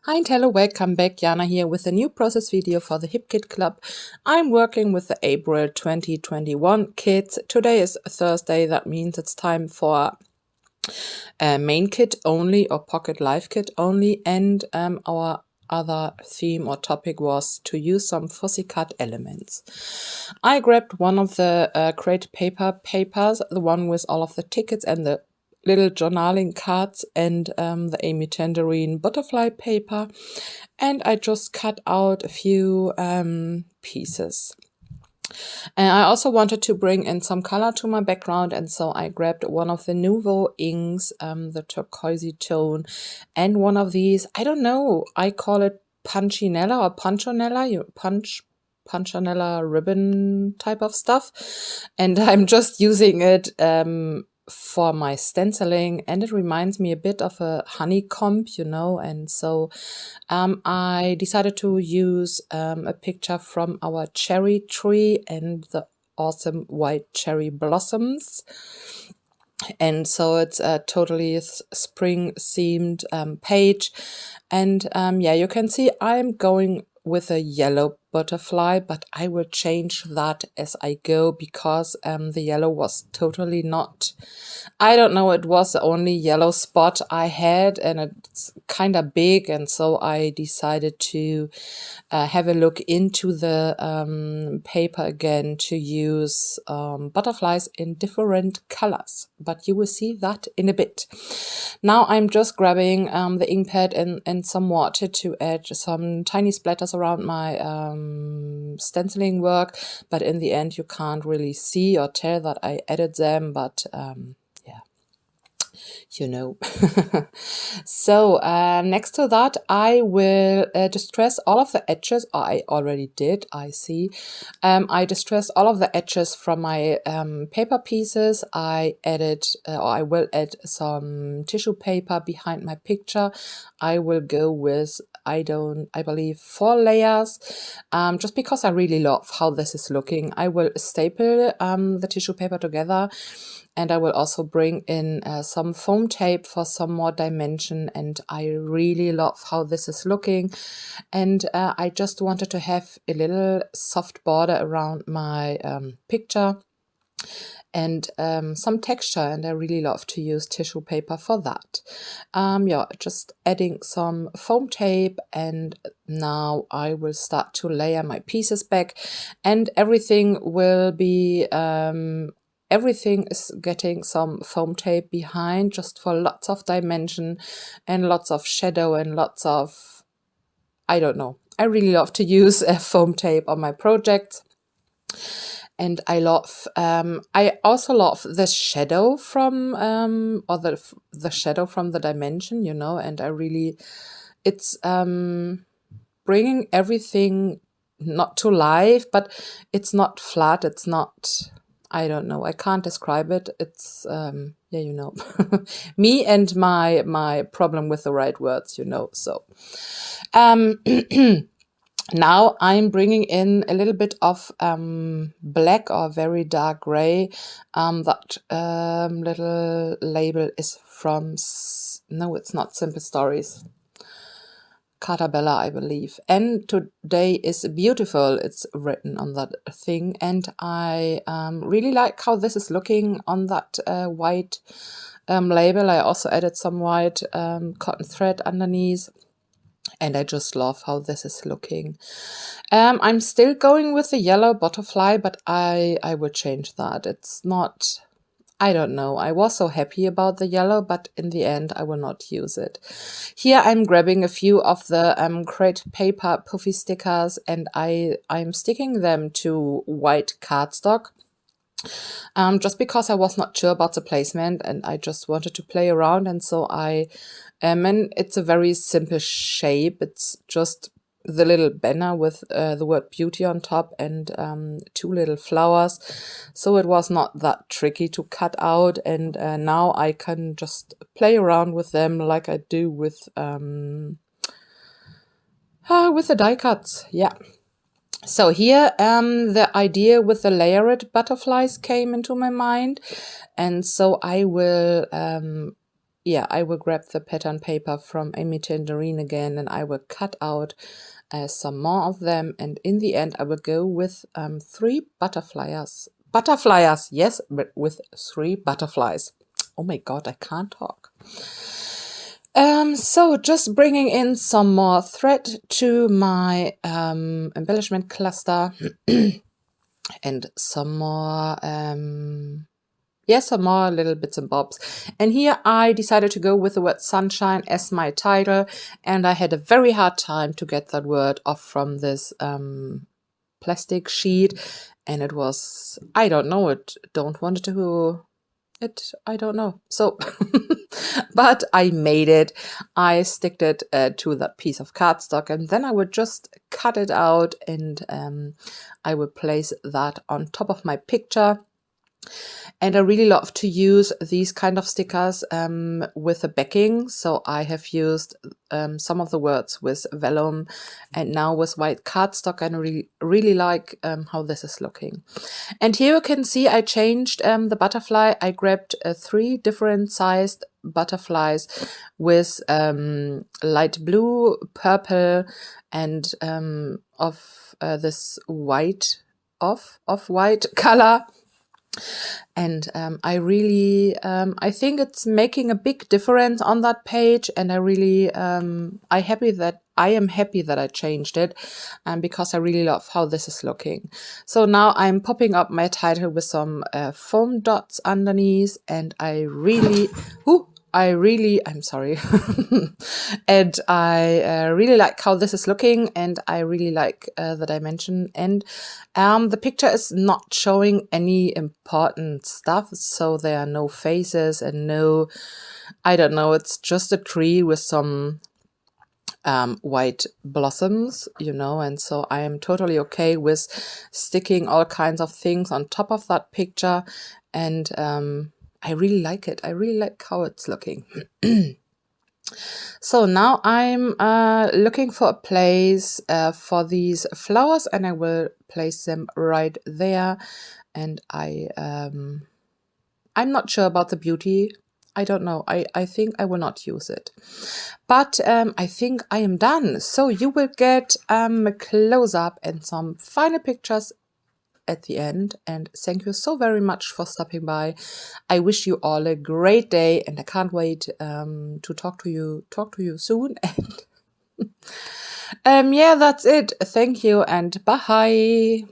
Hi and hello, welcome back. Jana here with a new process video for the Hip Kit Club. I'm working with the April 2021 kits. Today is Thursday, that means it's time for a main kit only or pocket life kit only, and our other theme or topic was to use some fussy cut elements. I grabbed one of the crate papers, the one with all of the tickets and the little journaling cards, and the Amy Tangerine butterfly paper, and I just cut out a few pieces. And I also wanted to bring in some color to my background, and so I grabbed one of the Nuvo inks, the turquoisey tone, and one of these, I don't know, I call it punchinella or punchonella, punchinella ribbon type of stuff, and I'm just using it for my stenciling, and it reminds me a bit of a honeycomb, and so I decided to use a picture from our cherry tree and the awesome white cherry blossoms. And so it's a totally spring themed page. And yeah, you can see I'm going with a yellow butterfly, but I will change that as I go because the yellow was totally not, I don't know, it was the only yellow spot I had, and it's kind of big, and so I decided to have a look into the paper again to use butterflies in different colors, but you will see that in a bit. Now I'm just grabbing the ink pad and some water to add some tiny splatters around my stenciling work, but in the end you can't really see or tell that I added them, but yeah, So next to that, I will distress all of the edges. I already did, I see. I distressed all of the edges from my paper pieces. I added, or I will add some tissue paper behind my picture. I will go with, I believe 4 layers, just because I really love how this is looking. I will staple the tissue paper together, and I will also bring in some foam tape for some more dimension, and I really love how this is looking. And I just wanted to have a little soft border around my picture and some texture, and I really love to use tissue paper for that. Yeah, just adding some foam tape, and now I will start to layer my pieces back, and everything will be everything is getting some foam tape behind, just for lots of dimension and lots of shadow and lots of, I don't know. I really love to use foam tape on my projects. And I also love the shadow from, or the shadow from the dimension, and I really, it's bringing everything not to life, but it's not flat, it's not, I don't know, I can't describe it. It's, yeah, me and my problem with the right words, so. Now I'm bringing in a little bit of black or very dark gray. That little label is from, no, it's not Simple Stories. Catabella, I believe. And today is beautiful, it's written on that thing. And I really like how this is looking on that white label. I also added some white cotton thread underneath. And I just love how this is looking. I'm still going with the yellow butterfly, but I will change that. It's not, I don't know. I was so happy about the yellow, but in the end, I will not use it. Here I'm grabbing a few of the crate paper puffy stickers, and I'm sticking them to white cardstock. Just because I was not sure about the placement, and I just wanted to play around, and so and it's a very simple shape. It's just the little banner with the word beauty on top and 2 little flowers. So it was not that tricky to cut out, and now I can just play around with them like I do with the die cuts. Yeah. So here the idea with the layered butterflies came into my mind, and so I will yeah, I will grab the pattern paper from Amy Tangerine again, and I will cut out some more of them. And in the end, I will go with 3 butterflies. Butterflies, yes, but with 3 butterflies. Oh my God, I can't talk. So just bringing in some more thread to my embellishment cluster and some more some more little bits and bobs. And here I decided to go with the word sunshine as my title, and I had a very hard time to get that word off from this plastic sheet, and it was, I don't know, I don't know. So, but I made it. I sticked it to that piece of cardstock, and then I would just cut it out, and I would place that on top of my picture. And I really love to use these kind of stickers with the backing. So I have used some of the words with vellum and now with white cardstock, and I really like how this is looking. And here you can see I changed the butterfly. I grabbed 3 different sized butterflies with light blue, purple, and of this white, off-white color. And I really, I think it's making a big difference on that page, and I really, I am happy that I changed it, because I really love how this is looking. So now I'm popping up my title with some foam dots underneath, and I'm sorry. And I really like how this is looking, and I really like the dimension. And the picture is not showing any important stuff, so there are no faces and no, I don't know, it's just a tree with some white blossoms, you know, and so I am totally okay with sticking all kinds of things on top of that picture. And I really like it. I really like how it's looking. So now I'm looking for a place for these flowers, and I will place them right there. And I'm not sure about the beauty. I don't know. I think I will not use it. But I think I am done. So you will get a close-up and some final pictures at the end. And thank you so very much for stopping by. I wish you all a great day, and I can't wait to talk to you soon. And yeah, that's it. Thank you and bye.